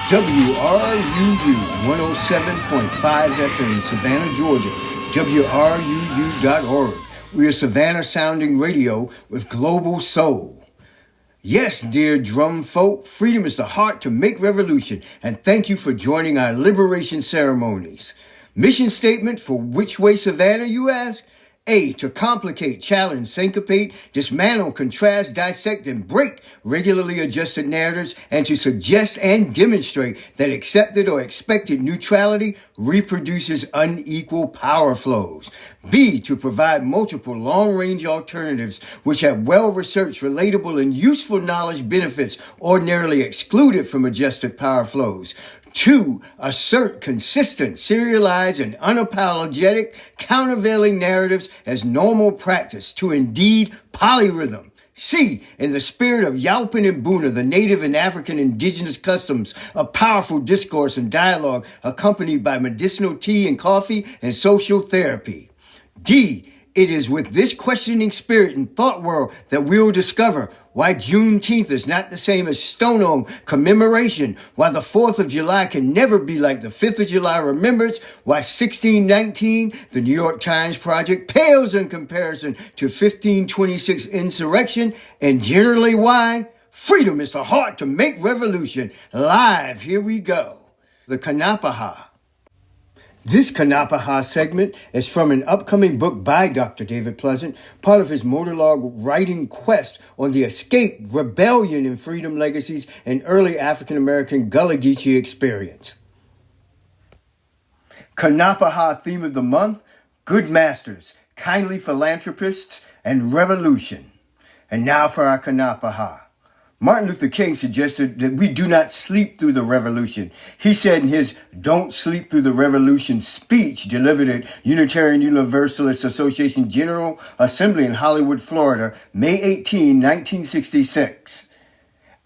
WRUU 107.5 FM, Savannah, Georgia, WRUU.org. We are Savannah Sounding Radio with Global Soul. Yes, dear Drumfolk, freedom is the heart to make revolution, and thank you for joining our liberation ceremonies. Mission statement for which way Savannah, you ask? A, to complicate, challenge, syncopate, dismantle, contrast, dissect, and break regularly adjusted narratives, and to suggest and demonstrate that accepted or expected neutrality reproduces unequal power flows. B, to provide multiple long-range alternatives which have well-researched, relatable, and useful knowledge benefits ordinarily excluded from adjusted power flows. 2, assert consistent, serialized, and unapologetic countervailing narratives as normal practice to indeed polyriddim. C, in the spirit of Yalpin and Boona, the native and African indigenous customs of powerful discourse and dialogue accompanied by medicinal tea and coffee and social therapy. D, it is with this questioning spirit and thought world that we'll discover why Juneteenth is not the same as Stoneham commemoration, why the 4th of July can never be like the 5th of July remembrance, why 1619, the New York Times Project, pales in comparison to 1526 insurrection, and generally why freedom is the heart to make revolution. Live, here we go. The Kanapaha. This Kanapaha segment is from an upcoming book by Dr. David Pleasant, part of his monologue writing quest on the escape, rebellion, and freedom legacies in early African-American Gullah Geechee experience. Kanapaha theme of the month, good masters, kindly philanthropists, and revolution. And now for our Kanapaha. Martin Luther King suggested that we do not sleep through the revolution. He said in his Don't Sleep Through the Revolution speech delivered at Unitarian Universalist Association General Assembly in Hollywood, Florida, May 18, 1966.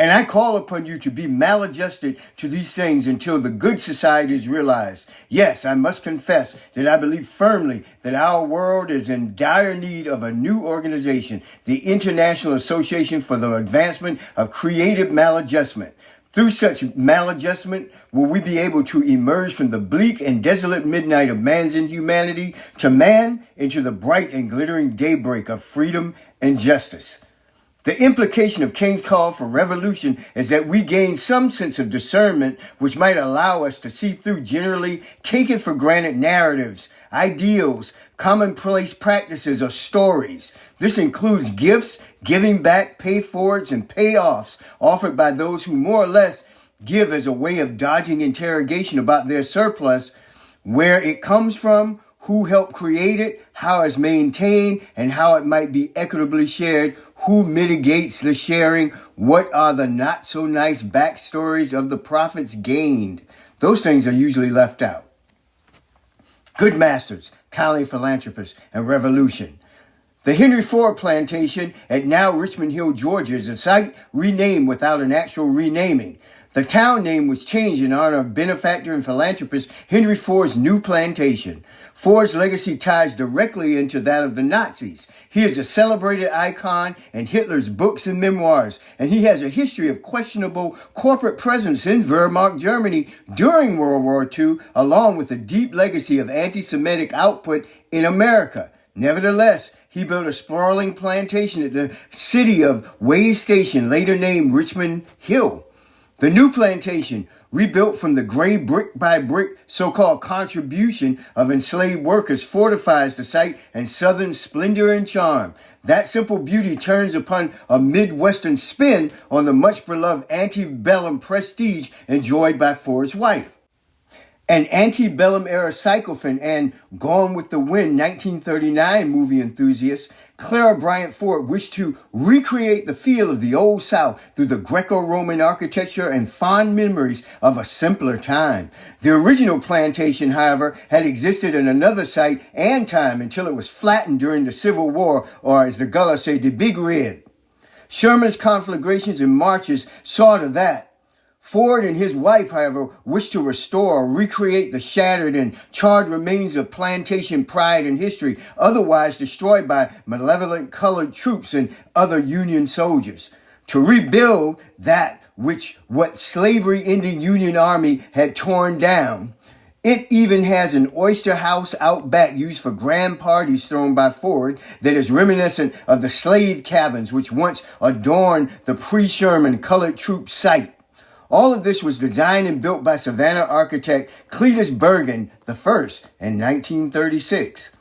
And I call upon you to be maladjusted to these things until the good society is realized. Yes, I must confess that I believe firmly that our world is in dire need of a new organization, the International Association for the Advancement of Creative Maladjustment. Through such maladjustment, will we be able to emerge from the bleak and desolate midnight of man's inhumanity to man into the bright and glittering daybreak of freedom and justice. The implication of King's call for revolution is that we gain some sense of discernment which might allow us to see through generally taken for granted narratives, ideals, commonplace practices, or stories. This includes gifts, giving back, pay-forwards, and payoffs offered by those who more or less give as a way of dodging interrogation about their surplus, where it comes from, who helped create it, how it's maintained, and how it might be equitably shared, who mitigates the sharing, what are the not-so-nice backstories of the profits gained. Those things are usually left out. Good masters, kindly philanthropists, and revolution. The Henry Ford plantation at now Richmond Hill, Georgia, is a site renamed without an actual renaming. The town name was changed in honor of benefactor and philanthropist Henry Ford's new plantation. Ford's legacy ties directly into that of the Nazis. He is a celebrated icon in Hitler's books and memoirs, and he has a history of questionable corporate presence in Wehrmacht Germany during World War II, along with a deep legacy of anti-Semitic output in America. Nevertheless, he built a sprawling plantation at the city of Way Station, later named Richmond Hill. The new plantation, rebuilt from the gray brick-by-brick so-called contribution of enslaved workers, fortifies the site in southern splendor and charm. That simple beauty turns upon a Midwestern spin on the much-beloved antebellum prestige enjoyed by Ford's wife. An antebellum-era sycophant and Gone with the Wind 1939 movie enthusiast, Clara Bryant Ford wished to recreate the feel of the Old South through the Greco-Roman architecture and fond memories of a simpler time. The original plantation, however, had existed in another site and time until it was flattened during the Civil War, or as the Gullah say, the Big Red. Sherman's conflagrations and marches saw to that. Ford and his wife, however, wished to restore or recreate the shattered and charred remains of plantation pride and history, otherwise destroyed by malevolent colored troops and other Union soldiers. To rebuild that what slavery-ending Union Army had torn down. It even has an oyster house out back used for grand parties thrown by Ford that is reminiscent of the slave cabins which once adorned the pre-Sherman colored troop site. All of this was designed and built by Savannah architect Cletus Bergen I in 1936.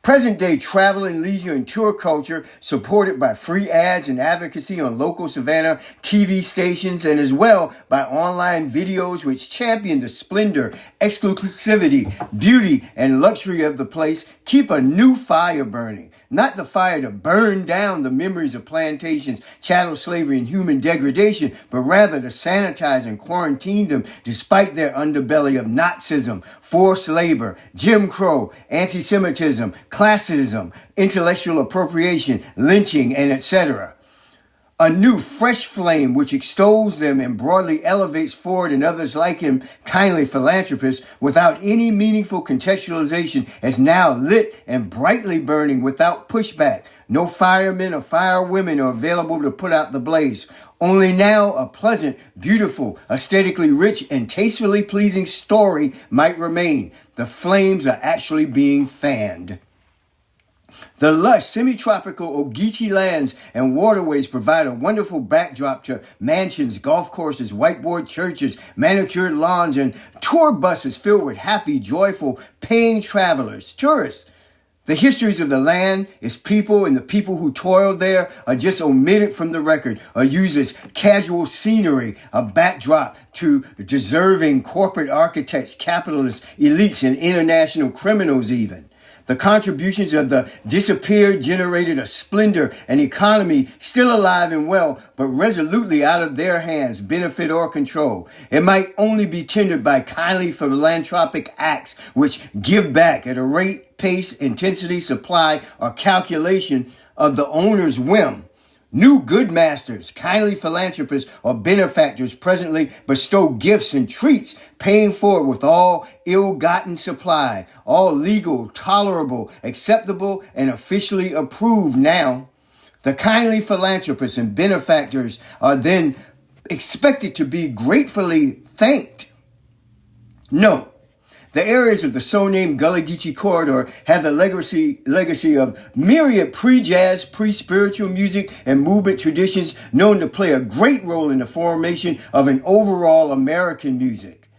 Present-day travel and leisure and tour culture, supported by free ads and advocacy on local Savannah TV stations, and as well by online videos which champion the splendor, exclusivity, beauty, and luxury of the place, keep a new fire burning. Not the fire to burn down the memories of plantations, chattel slavery, and human degradation, but rather to sanitize and quarantine them despite their underbelly of Nazism, forced labor, Jim Crow, anti-Semitism, classism, intellectual appropriation, lynching, and etc. A new fresh flame which extols them and broadly elevates Ford and others like him, kindly philanthropists, without any meaningful contextualization, is now lit and brightly burning without pushback. No firemen or firewomen are available to put out the blaze. Only now a pleasant, beautiful, aesthetically rich, and tastefully pleasing story might remain. The flames are actually being fanned. The lush, semi-tropical Ogeechee lands and waterways provide a wonderful backdrop to mansions, golf courses, whiteboard churches, manicured lawns, and tour buses filled with happy, joyful, paying travelers, tourists. The histories of the land, its people, and the people who toiled there are just omitted from the record or used as casual scenery, a backdrop to deserving corporate architects, capitalists, elites, and international criminals even. The contributions of the disappeared generated a splendor and economy still alive and well, but resolutely out of their hands, benefit or control. It might only be tendered by kindly philanthropic acts which give back at a rate, pace, intensity, supply, or calculation of the owner's whim. New good masters, kindly philanthropists, or benefactors presently bestow gifts and treats, paying for it with all ill-gotten supply, all legal, tolerable, acceptable, and officially approved now. The kindly philanthropists and benefactors are then expected to be gratefully thanked. Note, the areas of the so-named Gullah Geechee corridor have the legacy of myriad pre-jazz, pre-spiritual music and movement traditions known to play a great role in the formation of an overall American music.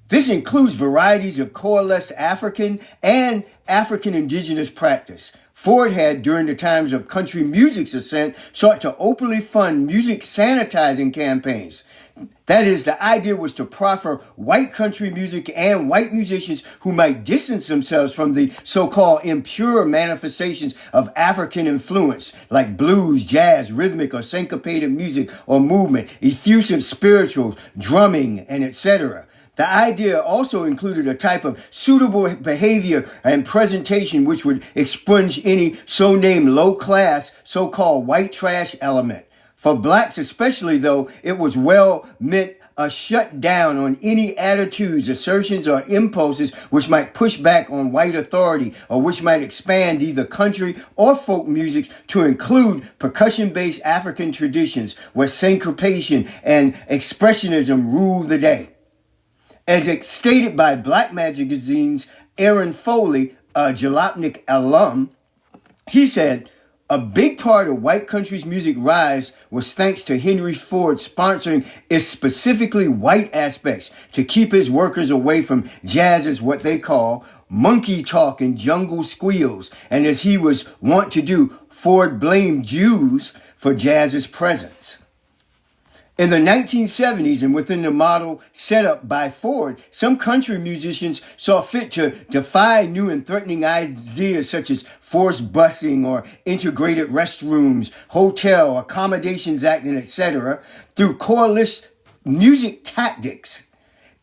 This includes varieties of coalesced African and African indigenous practice. Ford had, during the times of country music's ascent, sought to openly fund music sanitizing campaigns. That is, the idea was to proffer white country music and white musicians who might distance themselves from the so-called impure manifestations of African influence, like blues, jazz, rhythmic or syncopated music or movement, effusive spirituals, drumming, and etc. The idea also included a type of suitable behavior and presentation which would expunge any so-named low-class, so-called white trash element. For blacks especially, though, it was well meant a shut down on any attitudes, assertions, or impulses which might push back on white authority or which might expand either country or folk music to include percussion-based African traditions where syncopation and expressionism ruled the day. As stated by Black Magazine's Aaron Foley, a Jalopnik alum, he said, a big part of white country's music rise was thanks to Henry Ford sponsoring its specifically white aspects to keep his workers away from jazz's what they call monkey talk and jungle squeals. And as he was wont to do, Ford blamed Jews for jazz's presence. In the 1970s and within the model set up by Ford, some country musicians saw fit to defy new and threatening ideas such as forced busing or integrated restrooms, hotel, accommodations act, and etc. through coalesced music tactics.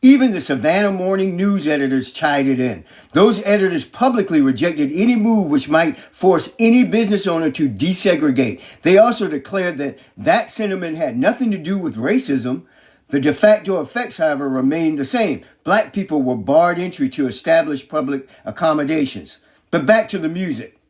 Even the Savannah Morning News editors chided in. Those editors publicly rejected any move which might force any business owner to desegregate. They also declared that that sentiment had nothing to do with racism. The de facto effects, however, remained the same. Black people were barred entry to established public accommodations. But back to the music.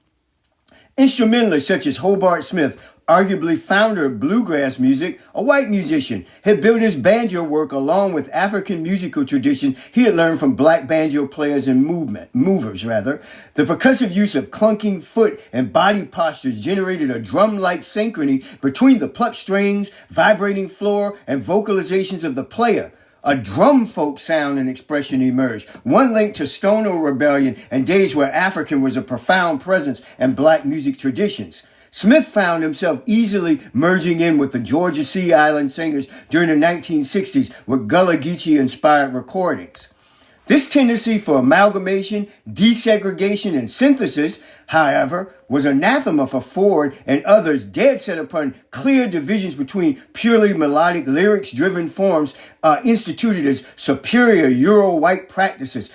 Instrumentalists such as Hobart Smith arguably founder of bluegrass music, a white musician, had built his banjo work along with African musical tradition he had learned from black banjo players and movers. The percussive use of clunking foot and body postures generated a drum-like synchrony between the plucked strings, vibrating floor, and vocalizations of the player. A drumfolk sound and expression emerged, one linked to Stono rebellion and days where African was a profound presence in black music traditions. Smith found himself easily merging in with the Georgia Sea Island singers during the 1960s with Gullah Geechee-inspired recordings. This tendency for amalgamation, desegregation, and synthesis, however, was anathema for Ford and others dead set upon clear divisions between purely melodic lyrics-driven forms instituted as superior Euro-white practices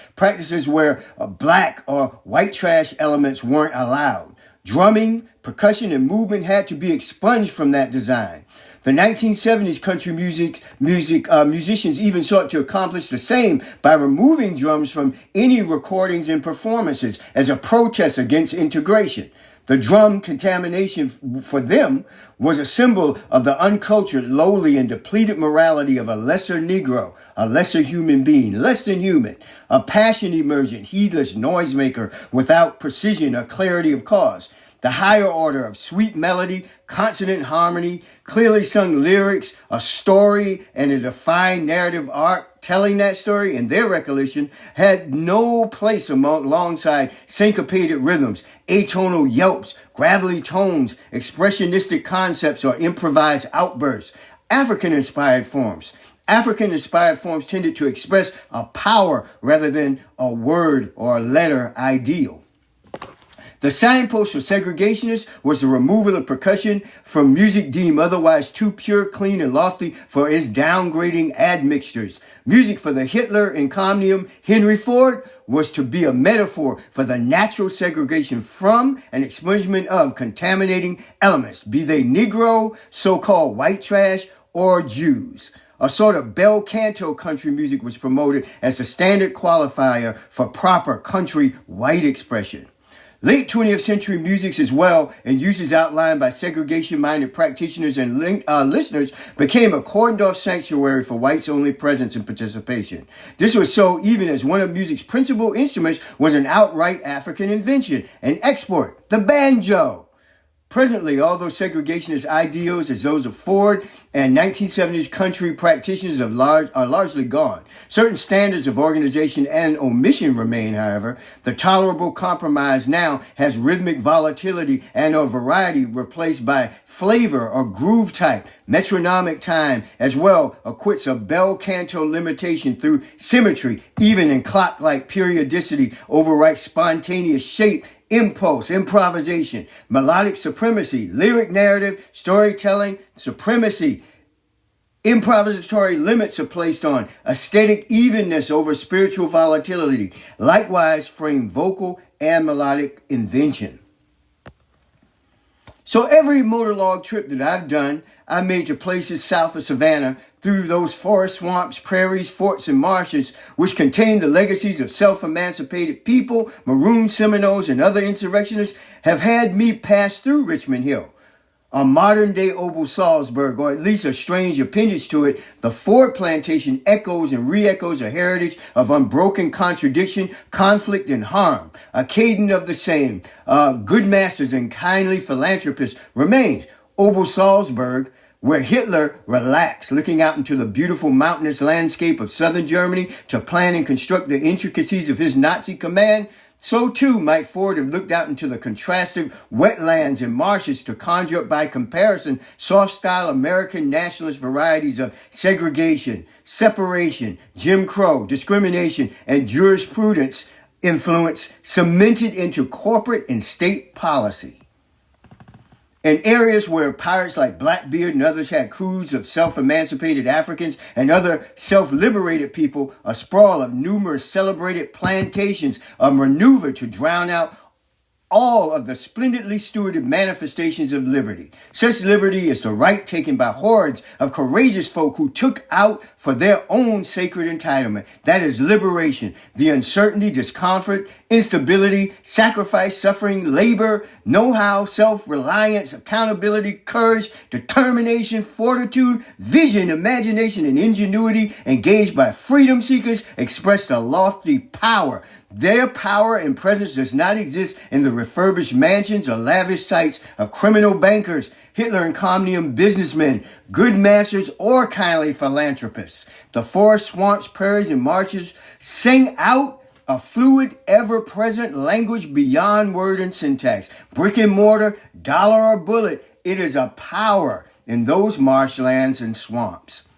where black or white trash elements weren't allowed. Drumming, percussion, and movement had to be expunged from that design. The 1970s country musicians even sought to accomplish the same by removing drums from any recordings and performances as a protest against integration. The drum contamination for them was a symbol of the uncultured, lowly, and depleted morality of a lesser Negro, a lesser human being, less than human, a passion emergent, heedless noisemaker without precision or clarity of cause. The higher order of sweet melody, consonant harmony, clearly sung lyrics, a story, and a defined narrative arc telling that story in their recollection had no place alongside syncopated rhythms, atonal yelps, gravelly tones, expressionistic concepts, or improvised outbursts. African-inspired forms tended to express a power rather than a word or a letter ideal. The signpost for segregationists was the removal of percussion from music deemed otherwise too pure, clean, and lofty for its downgrading admixtures. Music for the Hitler encomium Henry Ford was to be a metaphor for the natural segregation from and expungement of contaminating elements, be they Negro, so-called white trash, or Jews. A sort of bel canto country music was promoted as the standard qualifier for proper country white expression. Late 20th century music as well, and uses outlined by segregation-minded practitioners and listeners, became a cordoned-off sanctuary for whites-only presence and participation. This was so even as one of music's principal instruments was an outright African invention, an export, the banjo. Presently, although segregationist ideals as those of Ford and 1970s country practitioners are largely gone, certain standards of organization and omission remain, however. The tolerable compromise now has rhythmic volatility and or variety replaced by flavor or groove type, metronomic time, as well acquits a bel canto limitation through symmetry, even in clock-like periodicity, overwrites spontaneous shape, impulse, improvisation, melodic supremacy, lyric narrative, storytelling, supremacy, improvisatory limits are placed on aesthetic evenness over spiritual volatility, likewise frame vocal and melodic invention. So every motorlog trip that I've done, I made to places south of Savannah through those forests, swamps, prairies, forts, and marshes, which contain the legacies of self-emancipated people, Maroon Seminoles, and other insurrectionists, have had me pass through Richmond Hill. On modern-day Opel Salzburg, or at least a strange appendage to it, the Ford plantation echoes and re-echoes a heritage of unbroken contradiction, conflict, and harm. A cadence of the same, good masters and kindly philanthropists remains. Opel Salzburg, where Hitler relaxed, looking out into the beautiful mountainous landscape of southern Germany to plan and construct the intricacies of his Nazi command, so too might Ford have looked out into the contrastive wetlands and marshes to conjure up by comparison soft-style American nationalist varieties of segregation, separation, Jim Crow, discrimination, and jurisprudence influence cemented into corporate and state policy. In areas where pirates like Blackbeard and others had crews of self-emancipated Africans and other self-liberated people, a sprawl of numerous celebrated plantations, a maneuver to drown out all of the splendidly stewarded manifestations of liberty. Such liberty is the right taken by hordes of courageous folk who took out for their own sacred entitlement. That is liberation. The uncertainty, discomfort, instability, sacrifice, suffering, labor, know-how, self-reliance, accountability, courage, determination, fortitude, vision, imagination, and ingenuity engaged by freedom seekers expressed a lofty power. Their power and presence does not exist in the refurbished mansions or lavish sites of criminal bankers, Hitler and communium businessmen, good masters, or kindly philanthropists. The forests, swamps, prairies, and marshes sing out a fluid, ever-present language beyond word and syntax. Brick and mortar, dollar or bullet, it is a power in those marshlands and swamps.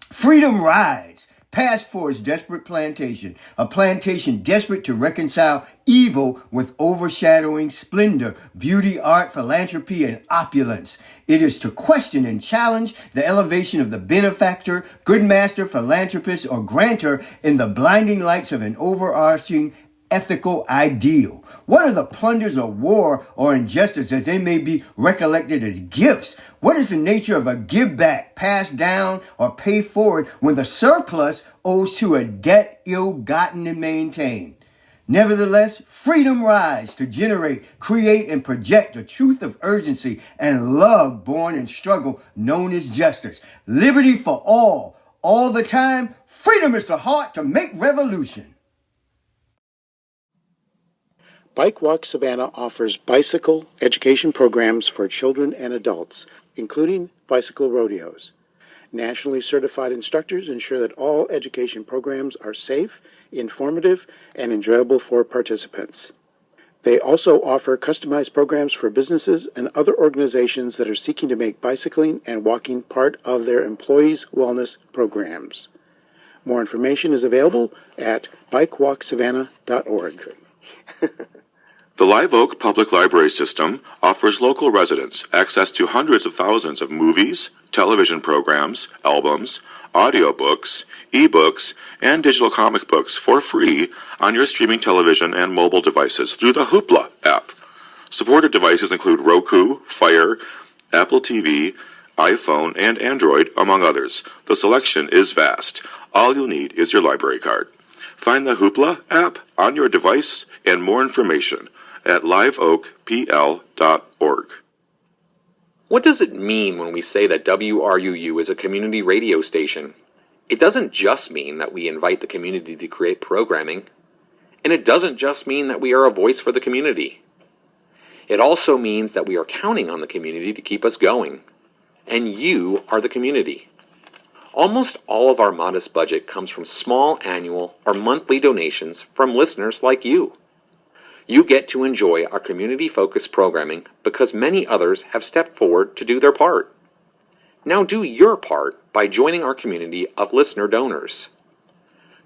Freedom rise. Past for its desperate plantation, a plantation desperate to reconcile evil with overshadowing splendor, beauty, art, philanthropy, and opulence. It is to question and challenge the elevation of the benefactor, good master, philanthropist, or grantor in the blinding lights of an overarching ethical ideal. What are the plunders of war or injustice as they may be recollected as gifts? What is the nature of a give back, pass down, or pay forward when the surplus owes to a debt ill-gotten and maintained? Nevertheless, freedom rise to generate, create, and project a truth of urgency and love born in struggle known as justice. Liberty for all the time. Freedom is the heart to make revolution. Bike Walk Savannah offers bicycle education programs for children and adults, including bicycle rodeos. Nationally certified instructors ensure that all education programs are safe, informative, and enjoyable for participants. They also offer customized programs for businesses and other organizations that are seeking to make bicycling and walking part of their employees' wellness programs. More information is available at bikewalksavannah.org. The Live Oak Public Library System offers local residents access to hundreds of thousands of movies, television programs, albums, audiobooks, ebooks, and digital comic books for free on your streaming television and mobile devices through the Hoopla app. Supported devices include Roku, Fire, Apple TV, iPhone, and Android, among others. The selection is vast. All you'll need is your library card. Find the Hoopla app on your device and more information at liveoakpl.org. What does it mean when we say that WRUU is a community radio station? It doesn't just mean that we invite the community to create programming, and it doesn't just mean that we are a voice for the community. It also means that we are counting on the community to keep us going, and you are the community. Almost all of our modest budget comes from small annual or monthly donations from listeners like you. You get to enjoy our community-focused programming because many others have stepped forward to do their part. Now do your part by joining our community of listener donors.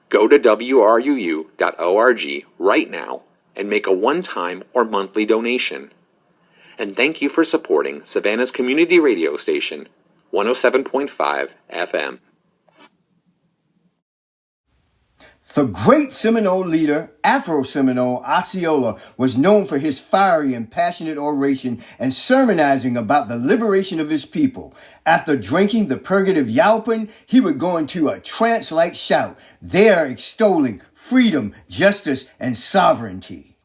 Go to wruu.org right now and make a one-time or monthly donation. And thank you for supporting Savannah's community radio station, 107.5 FM. The great Seminole leader, Afro-Seminole Osceola, was known for his fiery and passionate oration and sermonizing about the liberation of his people. After drinking the purgative Yaupan, he would go into a trance-like shout, there extolling freedom, justice, and sovereignty.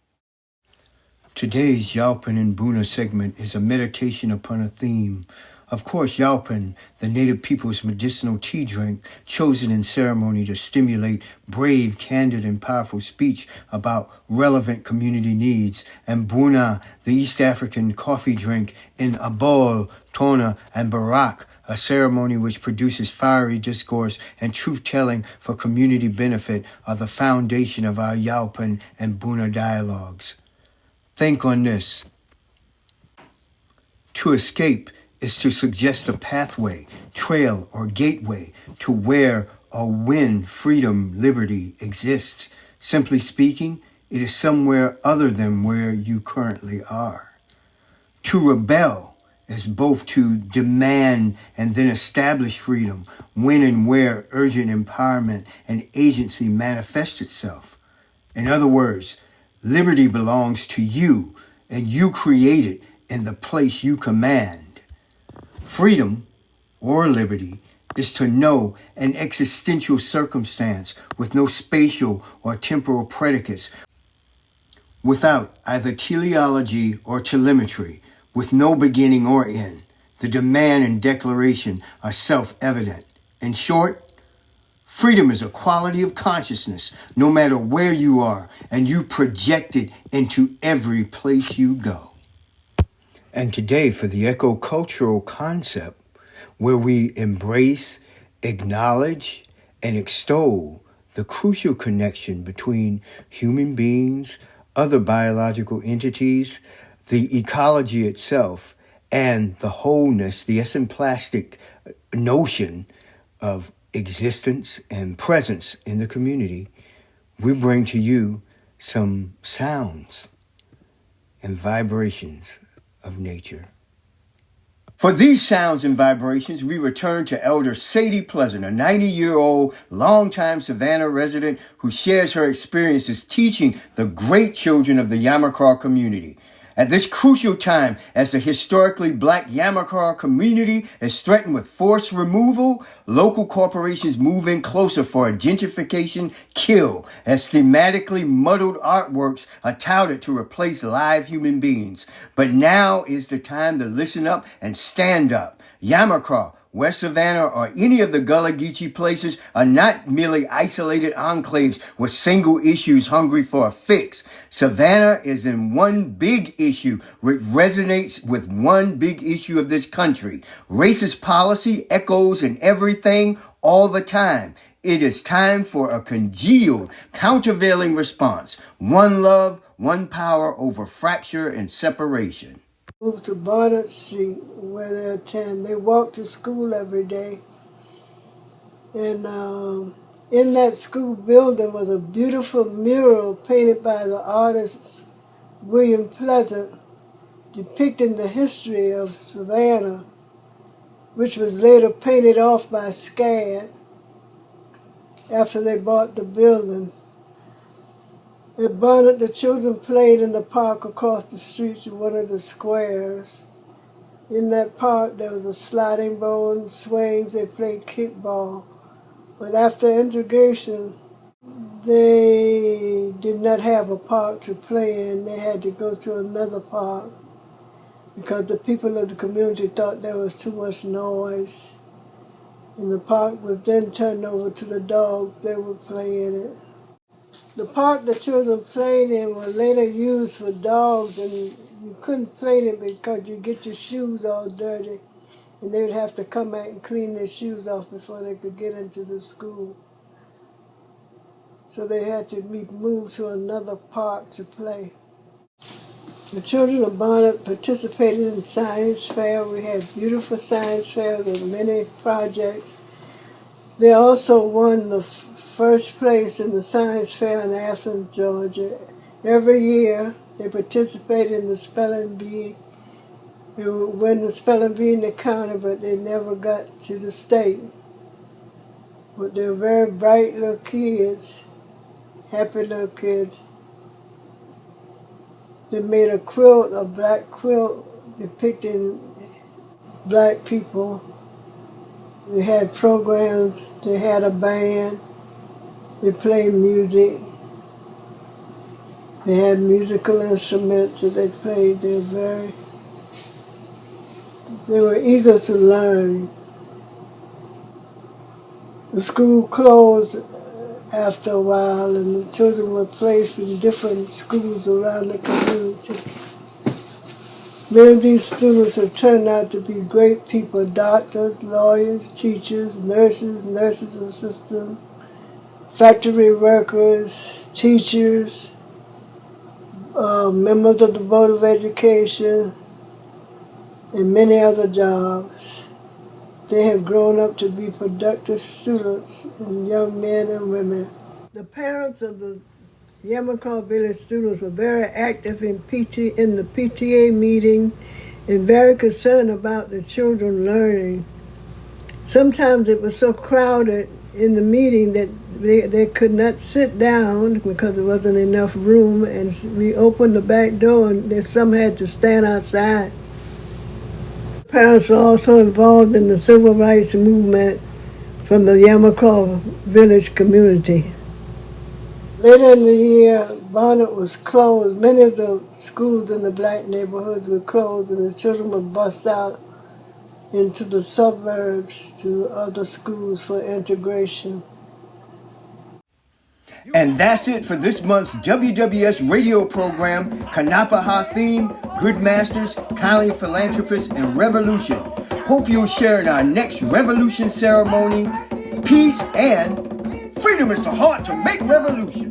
Today's Yaupan and Buna segment is a meditation upon a theme. Of course, Yaupan, the native people's medicinal tea drink, chosen in ceremony to stimulate brave, candid, and powerful speech about relevant community needs, and Buna, the East African coffee drink in Abol, Tona, and Barak, a ceremony which produces fiery discourse and truth-telling for community benefit, are the foundation of our Yaupan and Buna dialogues. Think on this. To escape is to suggest a pathway, trail, or gateway to where or when freedom, liberty exists. Simply speaking, it is somewhere other than where you currently are. To rebel is both to demand and then establish freedom when and where urgent empowerment and agency manifests itself. In other words, liberty belongs to you, and you create it in the place you command. Freedom, or liberty, is to know an existential circumstance with no spatial or temporal predicates, without either teleology or telemetry, with no beginning or end. The demand and declaration are self-evident. In short, freedom is a quality of consciousness, no matter where you are, and you project it into every place you go. And today, for the eco-cultural concept, where we embrace, acknowledge, and extol the crucial connection between human beings, other biological entities, the ecology itself, and the wholeness, the essenplastic notion of existence and presence in the community, we bring to you some sounds and vibrations of nature. For these sounds and vibrations, we return to Elder Sadie Pleasant, a 90-year-old longtime Savannah resident who shares her experiences teaching the great children of the Yamacraw community. At this crucial time, as the historically black Yamacraw community is threatened with forced removal, local corporations move in closer for a gentrification kill, as thematically muddled artworks are touted to replace live human beings. But now is the time to listen up and stand up. Yamacraw, West Savannah, or any of the Gullah Geechee places are not merely isolated enclaves with single issues hungry for a fix. Savannah is in one big issue which resonates with one big issue of this country. Racist policy echoes in everything all the time. It is time for a congealed, countervailing response. One love, one power over fracture and separation. Moved to Barnett Street where they attend. They walk to school every day. And in that school building was a beautiful mural painted by the artist William Pleasant, depicting the history of Savannah, which was later painted off by SCAD after they bought the building. At Barnett, the children played in the park across the street in one of the squares. In that park, there was a sliding board and swings. They played kickball. But after integration, they did not have a park to play in. They had to go to another park because the people of the community thought there was too much noise. And the park was then turned over to the dogs. They would play in it. The park the children played in was later used for dogs, and you couldn't play in it because you get your shoes all dirty, and they would have to come back and clean their shoes off before they could get into the school. So they had to be moved to another park to play. The children of Barnett participated in science fair. We had beautiful science fairs with many projects. They also won the first place in the science fair in Athens, Georgia. Every year they participated in the spelling bee. They would win the spelling bee in the county, but they never got to the state. But they were very bright little kids, happy little kids. They made a quilt, a black quilt depicting black people. They had programs, they had a band. They played music. They had musical instruments that they played. They were eager to learn. The school closed after a while, and the children were placed in different schools around the community. Many of these students have turned out to be great people: doctors, lawyers, teachers, nurses assistants, factory workers, teachers, members of the Board of Education, and many other jobs. They have grown up to be productive students and young men and women. The parents of the Yamacraw Village students were very active in the PTA meeting and very concerned about the children learning. Sometimes it was so crowded in the meeting that they could not sit down because there wasn't enough room, and we opened the back door and some had to stand outside. Parents were also involved in the civil rights movement from the Yamacraw village community. Later in the year, Barnett was closed. Many of the schools in the black neighborhoods were closed, and the children were bussed out into the suburbs to other schools for integration. And that's it for this month's WWS radio program, Kanapaha theme, Good Masters, Kindly Philanthropists, and Revolution. Hope you'll share in our next revolution ceremony. Peace and freedom is the heart to make revolution.